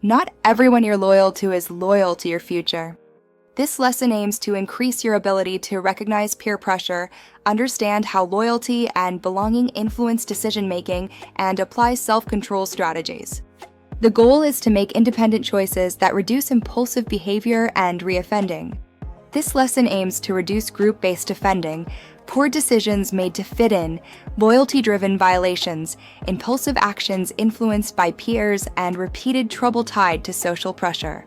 Not everyone you're loyal to is loyal to your future. This lesson aims to increase your ability to recognize peer pressure, understand how loyalty and belonging influence decision-making, and apply self-control strategies. The goal is to make independent choices that reduce impulsive behavior and reoffending. This lesson aims to reduce group-based offending, poor decisions made to fit in, loyalty-driven violations, impulsive actions influenced by peers, and repeated trouble tied to social pressure.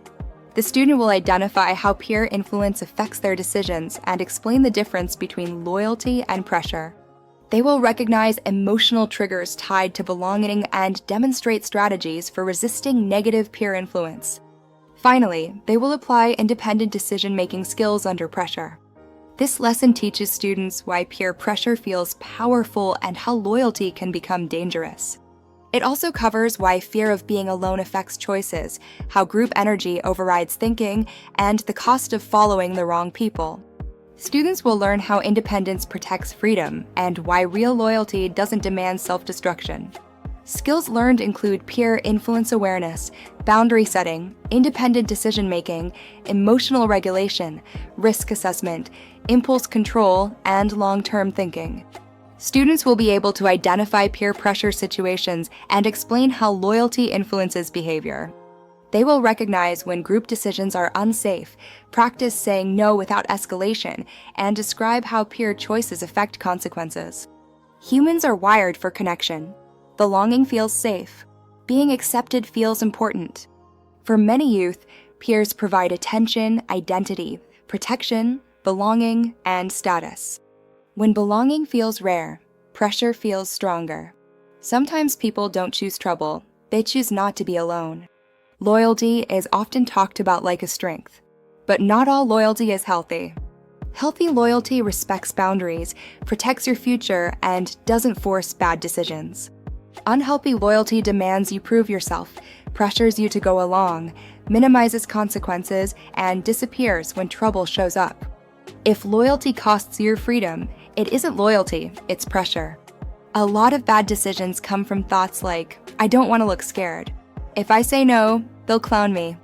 The student will identify how peer influence affects their decisions and explain the difference between loyalty and pressure. They will recognize emotional triggers tied to belonging and demonstrate strategies for resisting negative peer influence. Finally, they will apply independent decision-making skills under pressure. This lesson teaches students why peer pressure feels powerful and how loyalty can become dangerous. It also covers why fear of being alone affects choices, how group energy overrides thinking, and the cost of following the wrong people. Students will learn how independence protects freedom and why real loyalty doesn't demand self-destruction. Skills learned include peer influence awareness, boundary setting, independent decision-making, emotional regulation, risk assessment, impulse control, and long-term thinking. Students will be able to identify peer pressure situations and explain how loyalty influences behavior. They will recognize when group decisions are unsafe, practice saying no without escalation, and describe how peer choices affect consequences. Humans are wired for connection. Belonging feels safe. Being accepted feels important. For many youth, peers provide attention, identity, protection, belonging, and status. When belonging feels rare, pressure feels stronger. Sometimes people don't choose trouble, they choose not to be alone. Loyalty is often talked about like a strength, but not all loyalty is healthy. Healthy loyalty respects boundaries, protects your future, and doesn't force bad decisions. Unhealthy loyalty demands you prove yourself, pressures you to go along, minimizes consequences, and disappears when trouble shows up. If loyalty costs your freedom, it isn't loyalty, it's pressure. A lot of bad decisions come from thoughts like, I don't want to look scared. If I say no, they'll clown me.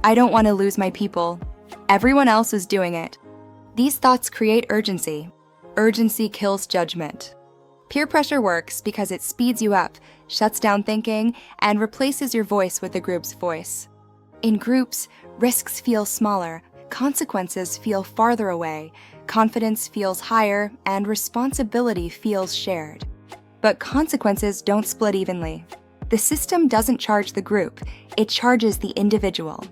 I don't want to lose my people. Everyone else is doing it. These thoughts create urgency. Urgency kills judgment. Peer pressure works because it speeds you up, shuts down thinking, and replaces your voice with the group's voice. In groups, risks feel smaller, consequences feel farther away, confidence feels higher, and responsibility feels shared. But consequences don't split evenly. The system doesn't charge the group, it charges the individual.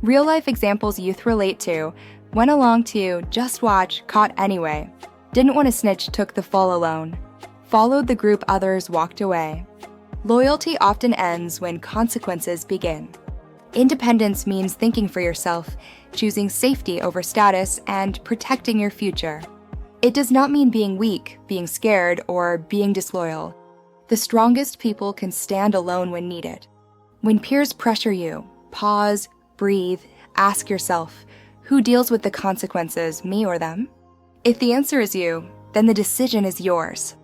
Real-life examples youth relate to: went along to just watch, caught anyway. Didn't want to snitch, took the fall alone. Followed the group, others walked away. Loyalty often ends when consequences begin. Independence means thinking for yourself, choosing safety over status, and protecting your future. It does not mean being weak, being scared, or being disloyal. The strongest people can stand alone when needed. When peers pressure you, pause, breathe, ask yourself, who deals with the consequences, me or them? If the answer is you, then the decision is yours.